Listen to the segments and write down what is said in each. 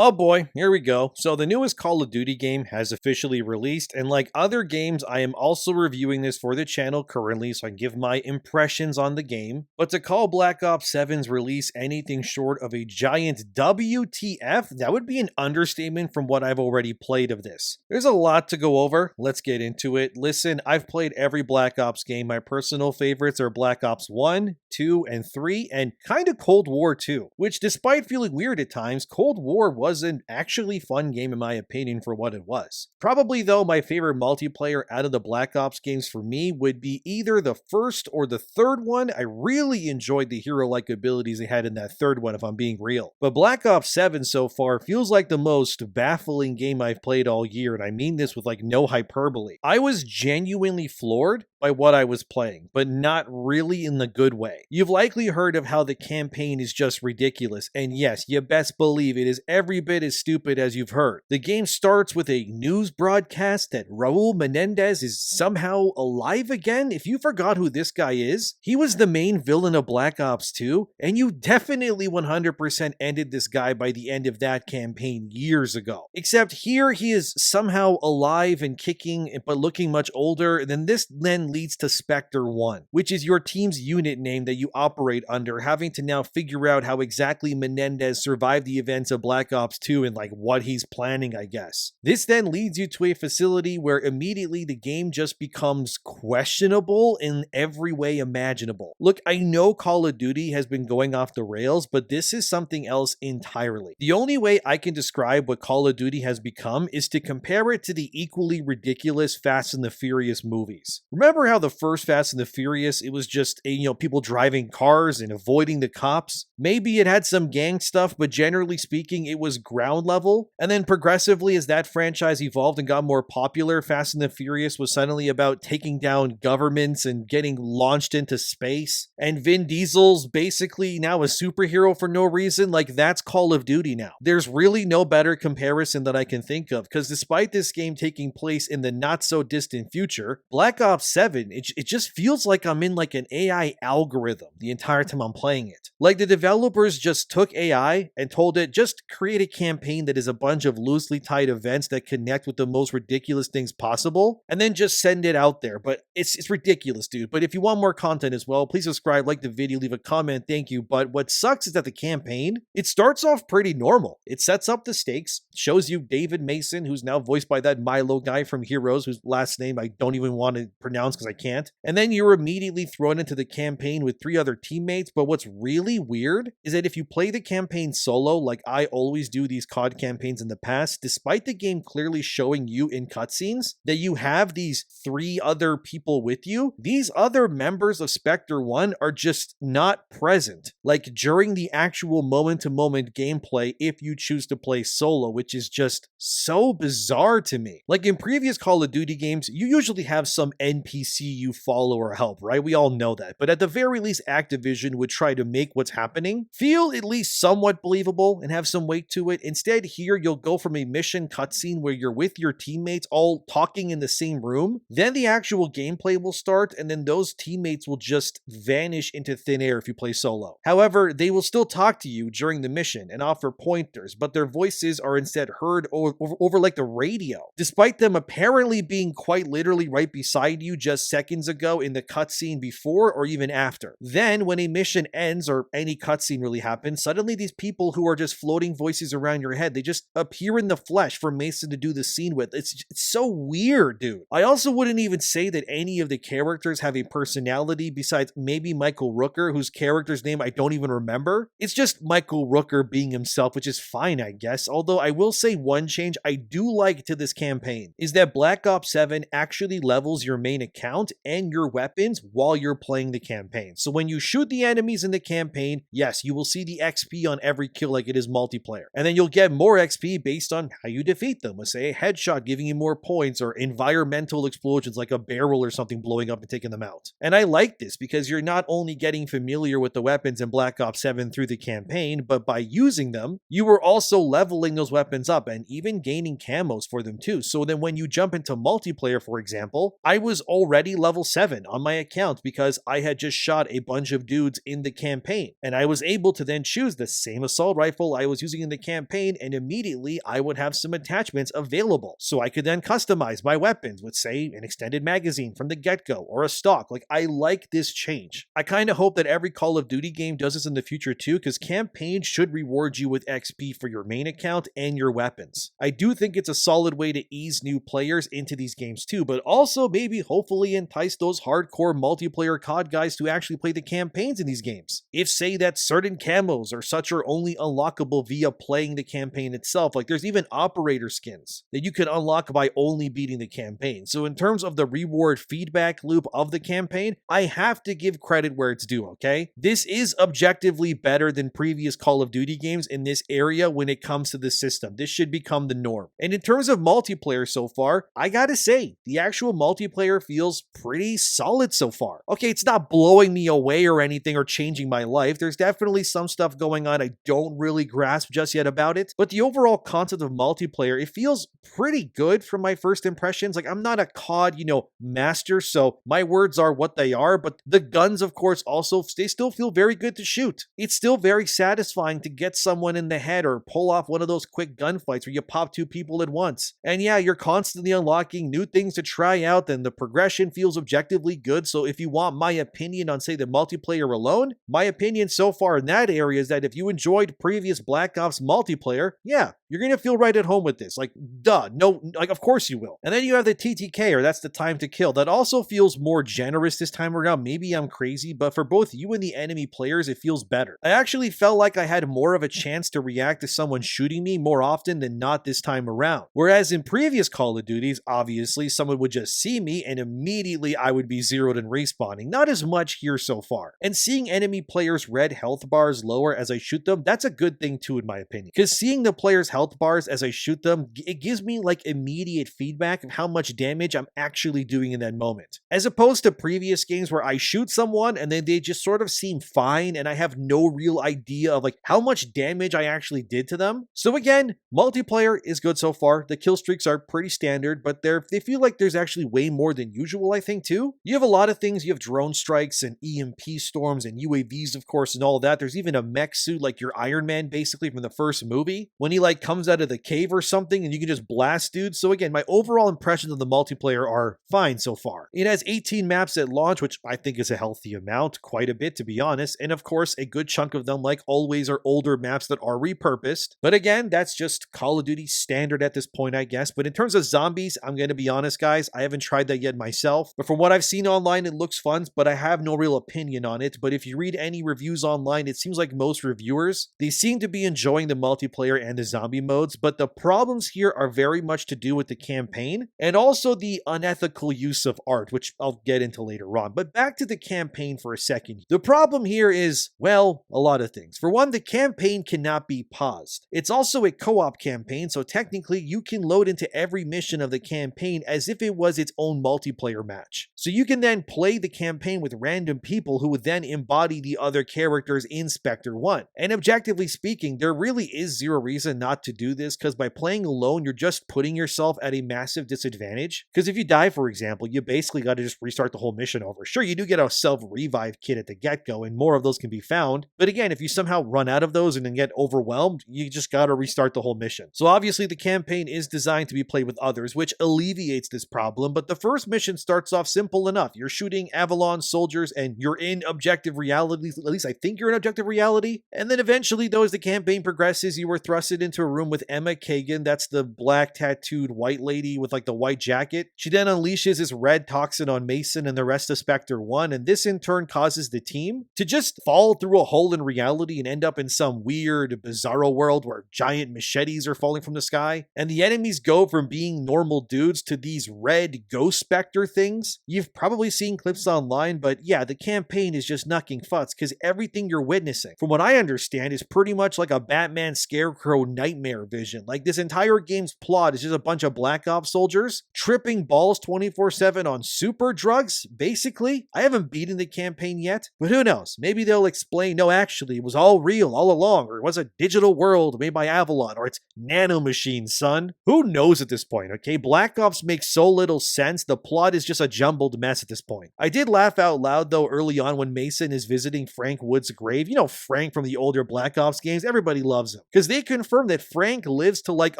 Oh boy, here we go. So the newest Call of Duty game has officially released, and like other games, I am also reviewing this for the channel currently so I can give my impressions on the game. But to call Black Ops 7's release anything short of a giant WTF, that would be an understatement from what I've already played of this. There's a lot to go over, let's get into it. Listen, I've played every Black Ops game. My personal favorites are Black Ops 1, 2, and 3, and kinda Cold War 2, which despite feeling weird at times, Cold War was an actually fun game in my opinion for what it was. Probably though, my favorite multiplayer out of the Black Ops games for me would be either the first or the third one. I really enjoyed the hero-like abilities they had in that third one if I'm being real. But Black Ops 7 so far feels like the most baffling game I've played all year, and I mean this with like no hyperbole. I was genuinely floored by what I was playing, but not really in the good way. You've likely heard of how the campaign is just ridiculous, and yes, you best believe it is every bit as stupid as you've heard. The game starts with a news broadcast that Raul Menendez is somehow alive again. If you forgot who this guy is, he was the main villain of Black Ops 2, and you definitely 100% ended this guy by the end of that campaign years ago. Except here he is somehow alive and kicking, but looking much older. Then this leads to Spectre 1, which is your team's unit name that you operate under, having to now figure out how exactly Menendez survived the events of Black Ops 2 and like what he's planning, I guess. This then leads you to a facility where immediately the game just becomes questionable in every way imaginable. Look, I know Call of Duty has been going off the rails, but this is something else entirely. The only way I can describe what Call of Duty has become is to compare it to the equally ridiculous Fast and the Furious movies. Remember how the first Fast and the Furious, it was just, people driving cars and avoiding the cops? Maybe it had some gang stuff, but generally speaking, it was ground level. And then progressively, as that franchise evolved and got more popular, Fast and the Furious was suddenly about taking down governments and getting launched into space. And Vin Diesel's basically now a superhero for no reason. Like, that's Call of Duty now. There's really no better comparison that I can think of, because despite this game taking place in the not so distant future, Black Ops 7, it just feels like I'm in like an AI algorithm the entire time I'm playing it. Like the developers just took AI and told it, just create a campaign that is a bunch of loosely tied events that connect with the most ridiculous things possible, and then just send it out there. But it's ridiculous, dude. But if you want more content as well, please subscribe, like the video, leave a comment, thank you. But what sucks is that the campaign, it starts off pretty normal. It sets up the stakes, shows you David Mason, who's now voiced by that Milo guy from Heroes, whose last name I don't even want to pronounce because I can't. And then you're immediately thrown into the campaign with 3 other teammates. But what's really weird is that if you play the campaign solo, like I always do these COD campaigns in the past, despite the game clearly showing you in cutscenes that you have these 3 other people with you, these other members of Spectre 1 are just not present, like during the actual moment-to-moment gameplay if you choose to play solo, which is just so bizarre to me. Like in previous Call of Duty games, you usually have some NPC you follow or help, right? We all know that. But at the very least, Activision would try to make what's happening feel at least somewhat believable and have some weight to it. Instead, here you'll go from a mission cutscene where you're with your teammates all talking in the same room, then the actual gameplay will start, and then those teammates will just vanish into thin air if you play solo. However, they will still talk to you during the mission and offer pointers, but their voices are instead heard over like the radio, despite them apparently being quite literally right beside you just seconds ago in the cutscene before or even after. Then, when a mission ends or any cutscene really happens, suddenly these people who are just floating voices around your head, they just appear in the flesh for Mason to do the scene with. It's so weird, dude. I also wouldn't even say that any of the characters have a personality besides maybe Michael Rooker, whose character's name I don't even remember. It's just Michael Rooker being himself, which is fine, I guess. Although I will say one change I do like to this campaign is that Black Ops 7 actually levels your main account and your weapons while you're playing the campaign. So when you shoot the enemies in the campaign, yes, you will see the XP on every kill like it is multiplayer. And then you'll get more XP based on how you defeat them. Let's say a headshot giving you more points, or environmental explosions like a barrel or something blowing up and taking them out. And I like this because you're not only getting familiar with the weapons in Black Ops 7 through the campaign, but by using them, you were also leveling those weapons up and even gaining camos for them too. So then when you jump into multiplayer, for example, I was already already level 7 on my account because I had just shot a bunch of dudes in the campaign. And I was able to then choose the same assault rifle I was using in the campaign, and immediately I would have some attachments available. So I could then customize my weapons with, say, an extended magazine from the get-go or a stock. Like, I like this change. I kind of hope that every Call of Duty game does this in the future too, because campaigns should reward you with XP for your main account and your weapons. I do think it's a solid way to ease new players into these games too, but also maybe hopefully entice those hardcore multiplayer COD guys to actually play the campaigns in these games. If say that certain camos or such are only unlockable via playing the campaign itself, like there's even operator skins that you can unlock by only beating the campaign. So in terms of the reward feedback loop of the campaign, I have to give credit where it's due, okay? This is objectively better than previous Call of Duty games in this area when it comes to the system. This should become the norm. And in terms of multiplayer so far, I gotta say, the actual multiplayer feels pretty solid so far. Okay, it's not blowing me away or anything or changing my life. There's definitely some stuff going on I don't really grasp just yet about it, but the overall concept of multiplayer, it feels pretty good from my first impressions. Like, I'm not a COD, master, so my words are what they are, but the guns, of course, also, they still feel very good to shoot. It's still very satisfying to get someone in the head or pull off one of those quick gunfights where you pop 2 people at once. And yeah, you're constantly unlocking new things to try out, and the progression feels objectively good. So if you want my opinion on, say, the multiplayer alone, my opinion so far in that area is that if you enjoyed previous Black Ops multiplayer, yeah, you're gonna feel right at home with this. Like, duh, no, like, of course you will. And then you have the TTK, or that's the time to kill. That also feels more generous this time around. Maybe I'm crazy, but for both you and the enemy players, it feels better. I actually felt like I had more of a chance to react to someone shooting me more often than not this time around. Whereas in previous Call of Duties, obviously, someone would just see me and immediately I would be zeroed and respawning. Not as much here so far. And seeing enemy players' red health bars lower as I shoot them, that's a good thing too, in my opinion. Because seeing the players' health bars as I shoot them, it gives me like immediate feedback of how much damage I'm actually doing in that moment. As opposed to previous games where I shoot someone and then they just sort of seem fine and I have no real idea of like how much damage I actually did to them. So again, multiplayer is good so far. The kill streaks are pretty standard, but they feel like there's actually way more than usual, I think, too. You have a lot of things. You have drone strikes and EMP storms and UAVs, of course, and all that. There's even a mech suit like your Iron Man, basically, from the first movie, when he like comes out of the cave or something and you can just blast dudes. So again, my overall impressions of the multiplayer are fine so far. It has 18 maps at launch, which I think is a healthy amount, quite a bit to be honest, and of course a good chunk of them, like always, are older maps that are repurposed. But again, that's just Call of Duty standard at this point, I guess. But in terms of zombies, I'm gonna be honest, guys, I haven't tried that yet myself, but from what I've seen online, it looks fun, but I have no real opinion on it. But if you read any reviews online, it seems like most reviewers, they seem to be enjoying the multiplayer and the zombie modes, but the problems here are very much to do with the campaign and also the unethical use of art, which I'll get into later on. But back to the campaign for a second. The problem here is, well, a lot of things. For one, the campaign cannot be paused. It's also a co-op campaign, so technically you can load into every mission of the campaign as if it was its own multiplayer match. So you can then play the campaign with random people who would then embody the other characters in Spectre 1. And objectively speaking, there really is zero reason not to do this, because by playing alone, you're just putting yourself at a massive disadvantage. Because if you die, for example, you basically got to just restart the whole mission over. Sure, you do get a self-revive kit at the get-go, and more of those can be found. But again, if you somehow run out of those and then get overwhelmed, you just got to restart the whole mission. So obviously the campaign is designed to be played with others, which alleviates this problem. But the first mission starts off simple enough. You're shooting Avalon soldiers and you're in objective reality. At least I think you're in objective reality. And then eventually, though, as the campaign progresses, you were thrusted into a room with Emma Kagan. That's the black tattooed white lady with like the white jacket. She then unleashes this red toxin on Mason and the rest of Spectre 1. And this in turn causes the team to just fall through a hole in reality and end up in some weird, bizarro world where giant machetes are falling from the sky. And the enemies go from being normal dudes to these red ghost specter things. You've probably seen clips online, but yeah, the campaign is just knucking futz because everything you're witnessing, from what I understand, is pretty much like a Batman Scarecrow nightmare vision. Like, this entire game's plot is just a bunch of Black Ops soldiers tripping balls 24/7 on super drugs, basically. I haven't beaten the campaign yet, but who knows? Maybe they'll explain, no, actually, it was all real all along, or it was a digital world made by Avalon, or it's nanomachines, son. Who knows at this point, okay? Black Ops makes so little sense, the plot is is just a jumbled mess at this point. I did laugh out loud though early on when Mason is visiting Frank Wood's grave. You know Frank from the older Black Ops games, everybody loves him. Because they confirm that Frank lives to like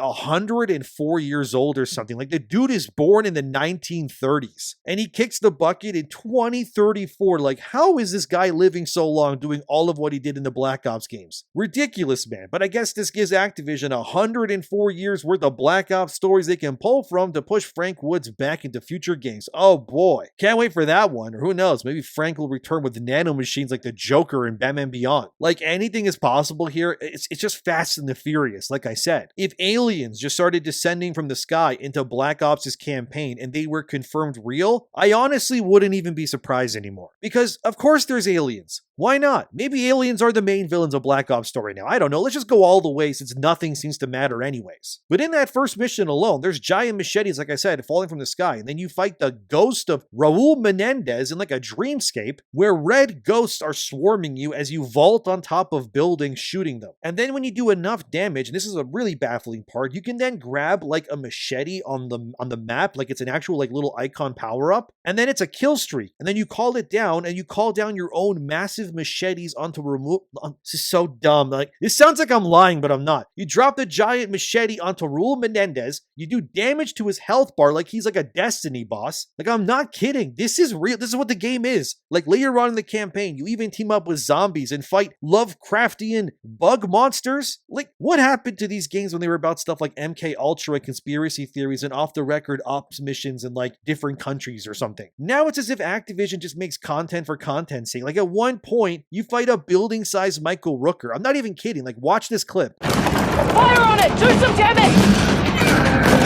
104 years old or something. Like the dude is born in the 1930s and he kicks the bucket in 2034. Like how is this guy living so long doing all of what he did in the Black Ops games? Ridiculous, man. But I guess this gives Activision 104 years worth of Black Ops stories they can pull from to push Frank Woods back into future games. Oh boy. Can't wait for that one. Or who knows, maybe Frank will return with nanomachines like the Joker in Batman Beyond. Like anything is possible here. It's just Fast and the Furious, like I said. If aliens just started descending from the sky into Black Ops' campaign and they were confirmed real, I honestly wouldn't even be surprised anymore. Because of course there's aliens. Why not? Maybe aliens are the main villains of Black Ops story now. I don't know. Let's just go all the way since nothing seems to matter anyways. But in that first mission alone, there's giant machetes, like I said, falling from the sky. And then you fight the ghost of Raul Menendez in like a dreamscape where red ghosts are swarming you as you vault on top of buildings shooting them. And then when you do enough damage, and this is a really baffling part, you can then grab like a machete on the map, like it's an actual like little icon power up, and then it's a kill streak. And then you call it down and you call down your own massive machetes onto remove. This is so dumb. Like this sounds like I'm lying, but I'm not. You drop the giant machete onto Raul Menendez, you do damage to his health bar like he's like a Destiny boss. Like I'm not kidding. This is real. This is what the game is. Like later on in the campaign, you even team up with zombies and fight Lovecraftian bug monsters. Like what happened to these games when they were about stuff like MK Ultra and conspiracy theories and off the record ops missions in like different countries or something? Now it's as if Activision just makes content for content's sake. Like at one point, you fight a building sized Michael Rooker. I'm not even kidding. Like watch this clip. Fire on it! Do some damage!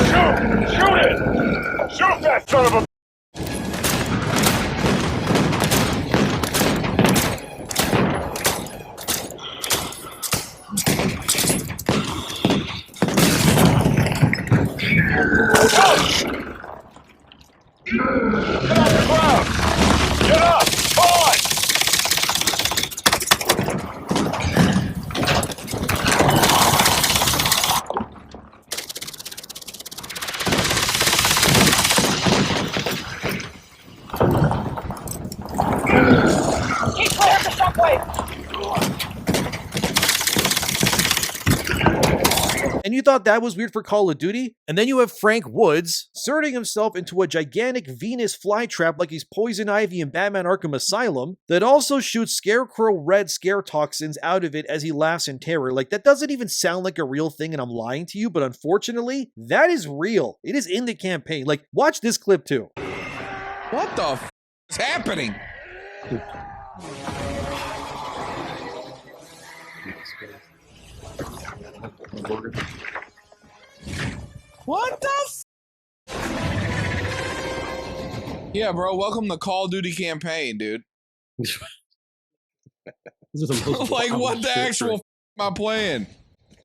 Shoot! Shoot it! Shoot that son of a... Get off the ground! Get up! On! Keep clear of the shockwave! And you thought that was weird for Call of Duty? And then you have Frank Woods inserting himself into a gigantic Venus flytrap like he's Poison Ivy in Batman Arkham Asylum that also shoots Scarecrow red scare toxins out of it as he laughs in terror. Like that doesn't even sound like a real thing and I'm lying to you, but unfortunately, that is real. It is in the campaign. Like watch this clip too. What the f is happening? What the f? Yeah, bro, welcome to Call of Duty campaign, dude. Like, what the actual f am I playing?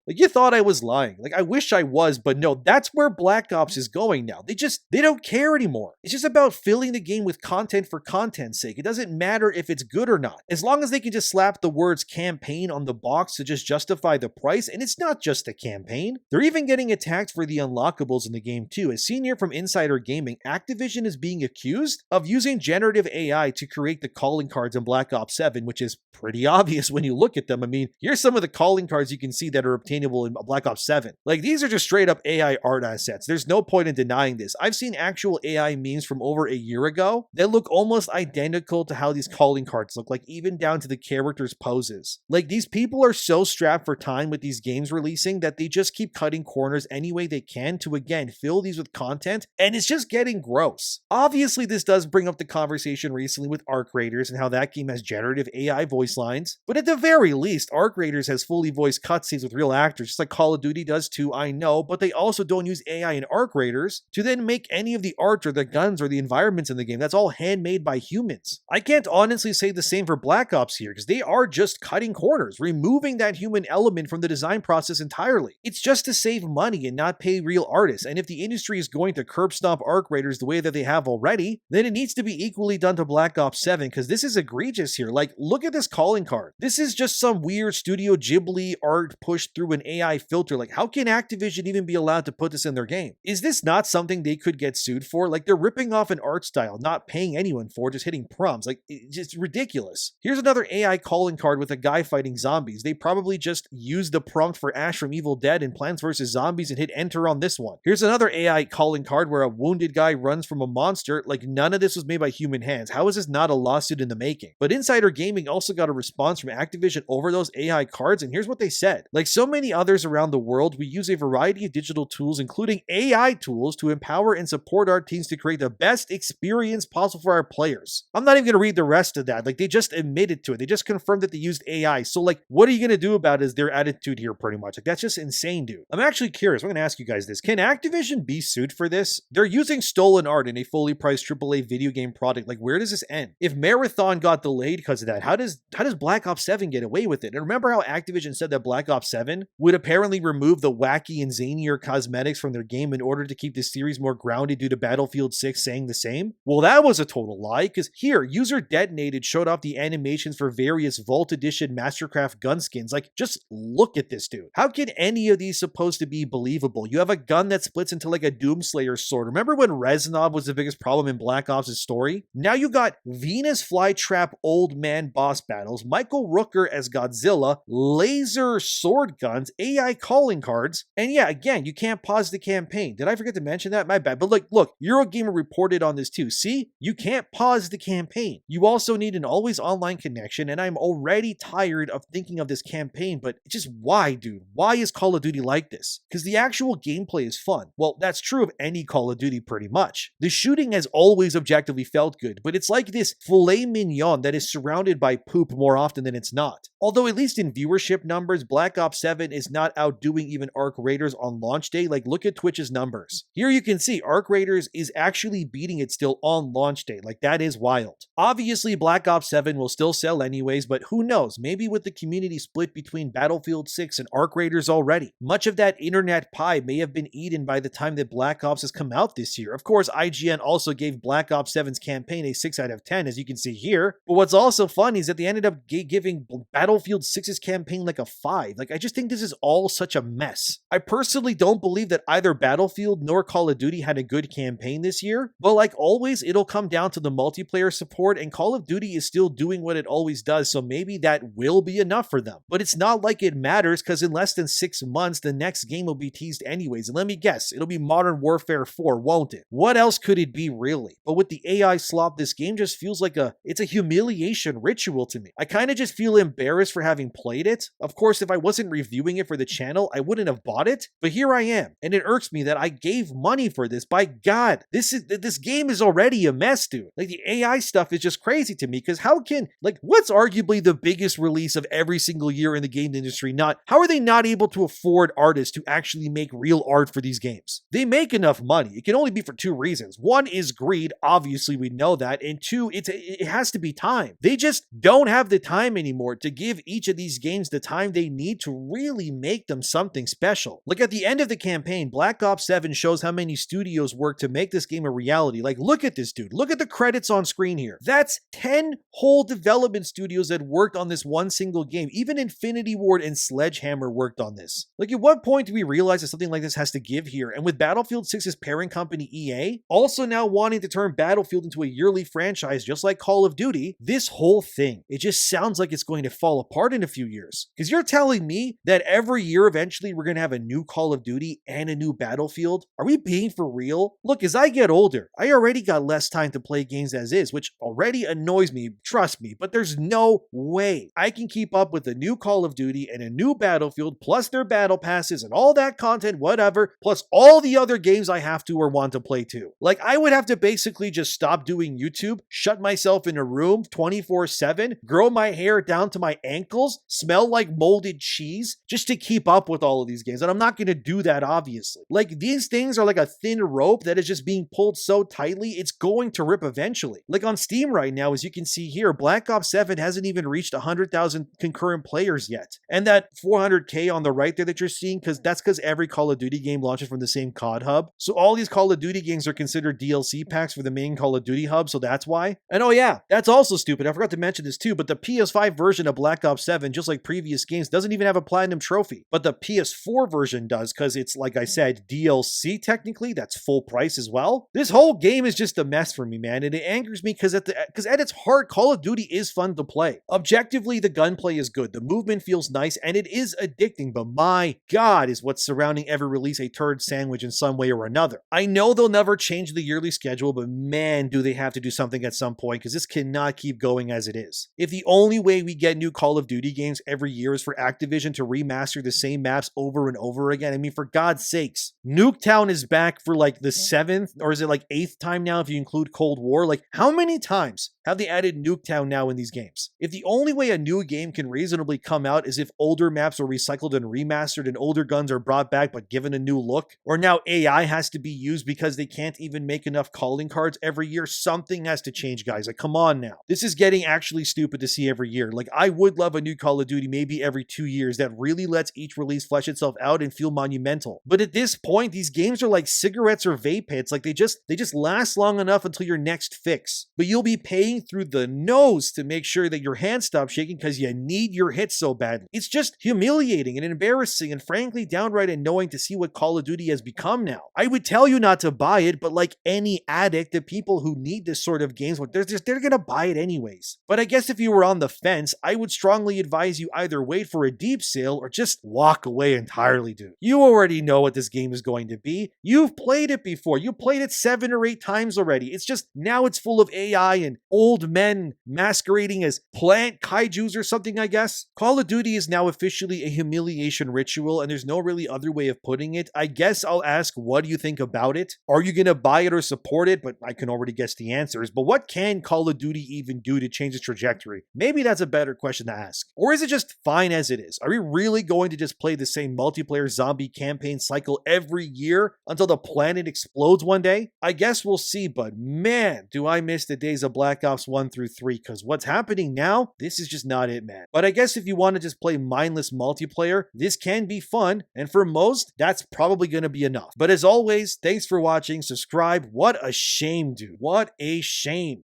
Like you thought I was lying. Like I wish I was, but no, that's where Black Ops is going now. They don't care anymore. It's just about filling the game with content for content's sake. It doesn't matter if it's good or not. As long as they can just slap the words campaign on the box to just justify the price, and it's not just a campaign. They're even getting attacked for the unlockables in the game too. As seen here from Insider Gaming, Activision is being accused of using generative AI to create the calling cards in Black Ops 7, which is pretty obvious when you look at them. I mean, here's some of the calling cards you can see that are obtainable in Black Ops 7. Like these are just straight up AI art assets. There's no point in denying this. I've seen actual AI memes from over a year ago that look almost identical to how these calling cards look, like even down to the characters' poses. Like these people are so strapped for time with these games releasing that they just keep cutting corners any way they can to again fill these with content, and it's just getting gross. Obviously, this does bring up the conversation recently with Arc Raiders and how that game has generative AI voice lines, but at the very least, Arc Raiders has fully voiced cutscenes with real actors, just like Call of Duty does too, I know, but they also don't use AI in Arc Raiders to then make any of the art or the guns or the environments in the game. That's all handmade by humans. I can't honestly say the same for Black Ops here, because they are just cutting corners, removing that human element from the design process entirely. It's just to save money and not pay real artists, and if the industry is going to curb stomp Arc Raiders the way that they have already, then it needs to be equally done to Black Ops 7, because this is egregious here. Like, look at this calling card. This is just some weird Studio Ghibli art pushed through through an AI filter. Like, how can Activision even be allowed to put this in their game? Is this not something they could get sued for? Like, they're ripping off an art style, not paying anyone for, just hitting prompts. Like, it's just ridiculous. Here's another AI calling card with a guy fighting zombies. They probably just used the prompt for Ash from Evil Dead and Plants vs. Zombies and hit enter on this one. Here's another AI calling card where a wounded guy runs from a monster. Like, none of this was made by human hands. How is this not a lawsuit in the making? But Insider Gaming also got a response from Activision over those AI cards, and here's what they said. Like so many others around the world, we use a variety of digital tools, including AI tools, to empower and support our teams to create the best experience possible for our players. I'm not even going to read the rest of that. Like, they just admitted to it. They just confirmed that they used AI. So, like, what are you going to do about it is their attitude here, pretty much. Like, that's just insane, dude. I'm actually curious. I'm going to ask you guys this. Can Activision be sued for this? They're using stolen art in a fully priced AAA video game product. Like, where does this end? If Marathon got delayed because of that, how does Black Ops 7 get away with it? And remember how Activision said that Black Ops 7 would apparently remove the wacky and zanier cosmetics from their game in order to keep the series more grounded due to Battlefield 6 saying the same? Well, that was a total lie, because here, User Detonated showed off the animations for various Vault Edition Mastercraft gun skins. Like, just look at this, dude. How can any of these supposed to be believable? You have a gun that splits into like a Doomslayer sword. Remember when Reznov was the biggest problem in Black Ops' story? Now you got Venus Flytrap old man boss battles, Michael Rooker as Godzilla, laser sword guns, AI calling cards, and yeah, again, you can't pause the campaign. Did I forget to mention that? My bad. But like, look, Eurogamer reported on this too. See, you can't pause the campaign. You also need an always online connection, and I'm already tired of thinking of this campaign, but just why, dude? Why is Call of Duty like this? Because the actual gameplay is fun. Well, that's true of any Call of Duty pretty much. The shooting has always objectively felt good, but it's like this filet mignon that is surrounded by poop more often than it's not. Although at least in viewership numbers, Black Ops 7 is not outdoing even Arc Raiders on launch day. Like, look at Twitch's numbers. Here you can see Arc Raiders is actually beating it still on launch day. Like, that is wild. Obviously, Black Ops 7 will still sell anyways, but who knows? Maybe with the community split between Battlefield 6 and Arc Raiders already, much of that internet pie may have been eaten by the time that Black Ops has come out this year. Of course, IGN also gave Black Ops 7's campaign a 6 out of 10, as you can see here. But what's also funny is that they ended up giving Battlefield 6's campaign like a 5. Like, I just think this is all such a mess. I personally don't believe that either Battlefield nor Call of Duty had a good campaign this year, but like always, it'll come down to the multiplayer support, and Call of Duty is still doing what it always does, so maybe that will be enough for them. But it's not like it matters, because in less than 6 months, the next game will be teased anyways, and let me guess, it'll be Modern Warfare 4, won't it? What else could it be, really? But with the AI slop, this game just feels like it's a humiliation ritual to me. I kind of just feel embarrassed for having played it. Of course, if I wasn't reviewing it for the channel, I wouldn't have bought it, but here I am, and it irks me that I gave money for this. By God, this game is already a mess, dude. Like, the AI stuff is just crazy to me, because how can, like, what's arguably the biggest release of every single year in the game industry how are they not able to afford artists to actually make real art for these games? They make enough money. It can only be for two reasons. One is greed, obviously we know that, and two, it has to be time. They just don't have the time anymore to give each of these games the time they need to really make them something special. Like, at the end of the campaign, Black Ops 7 shows how many studios worked to make this game a reality. Like, look at this, dude. Look at the credits on screen here. That's 10 whole development studios that worked on this one single game. Even Infinity Ward and Sledgehammer worked on this. Like, at what point do we realize that something like this has to give here? And with Battlefield 6's parent company EA also now wanting to turn Battlefield into a yearly franchise just like Call of Duty, this whole thing, it just sounds like it's going to fall apart in a few years. Because you're telling me that every year eventually we're going to have a new Call of Duty and a new Battlefield? Are we being for real? Look, as I get older, I already got less time to play games as is, which already annoys me, trust me, but there's no way I can keep up with a new Call of Duty and a new Battlefield, plus their battle passes and all that content, whatever, plus all the other games I have to or want to play too. Like, I would have to basically just stop doing YouTube, shut myself in a room 24/7, grow my hair down to my ankles, smell like molded cheese, just to keep up with all of these games. And I'm not going to do that, obviously. Like, these things are like a thin rope that is just being pulled so tightly, it's going to rip eventually. Like, on Steam right now, as you can see here, Black Ops 7 hasn't even reached 100,000 concurrent players yet. And that 400K on the right there that you're seeing, that's because every Call of Duty game launches from the same COD hub. So all these Call of Duty games are considered DLC packs for the main Call of Duty hub, so that's why. And oh yeah, that's also stupid. I forgot to mention this too, but the PS5 version of Black Ops 7, just like previous games, doesn't even have a Platinum platinum trophy. But the PS4 version does, because it's, like I said, DLC technically, that's full price as well. This whole game is just a mess for me, man, and it angers me because at its heart, Call of Duty is fun to play. Objectively, the gunplay is good, the movement feels nice, and it is addicting, but my god, is what's surrounding every release a turd sandwich in some way or another. I know they'll never change the yearly schedule, but man, do they have to do something at some point, because this cannot keep going as it is. If the only way we get new Call of Duty games every year is for Activision to remaster the same maps over and over again, I mean, for God's sakes. Nuketown is back for like the 7th, or is it like 8th time now if you include Cold War? Like, how many times have they added Nuketown now in these games? If the only way a new game can reasonably come out is if older maps are recycled and remastered and older guns are brought back but given a new look, or now AI has to be used because they can't even make enough calling cards every year, something has to change, guys. Like, come on now. This is getting actually stupid to see every year. Like, I would love a new Call of Duty maybe every 2 years that really lets each release flesh itself out and feel monumental. But at this point, these games are like cigarettes or vape hits. Like, they just last long enough until your next fix. But you'll be paying through the nose to make sure that your hands stop shaking because you need your hits so badly. It's just humiliating and embarrassing and frankly downright annoying to see what Call of Duty has become now. I would tell you not to buy it, but like any addict, the people who need this sort of games, they're gonna buy it anyways. But I guess if you were on the fence, I would strongly advise you either wait for a deep sale or just walk away entirely, dude. You already know what this game is going to be. You've played it before. You played it 7 or 8 times already. It's just now it's full of AI and old men masquerading as plant kaijus or something, I guess. Call of Duty is now officially a humiliation ritual, and there's no really other way of putting it. I guess I'll ask, what do you think about it? Are you gonna buy it or support it? But I can already guess the answers. But what can Call of Duty even do to change its trajectory? Maybe that's a better question to ask. Or is it just fine as it is? Are we really going to just play the same multiplayer zombie campaign cycle every year until the planet explodes one day? I guess we'll see, but man, do I miss the days of Black Ops 1 through 3, because what's happening now, this is just not it, man. But I guess if you want to just play mindless multiplayer, this can be fun, and for most, that's probably going to be enough. But as always, thanks for watching, subscribe. What a shame, dude. What a shame.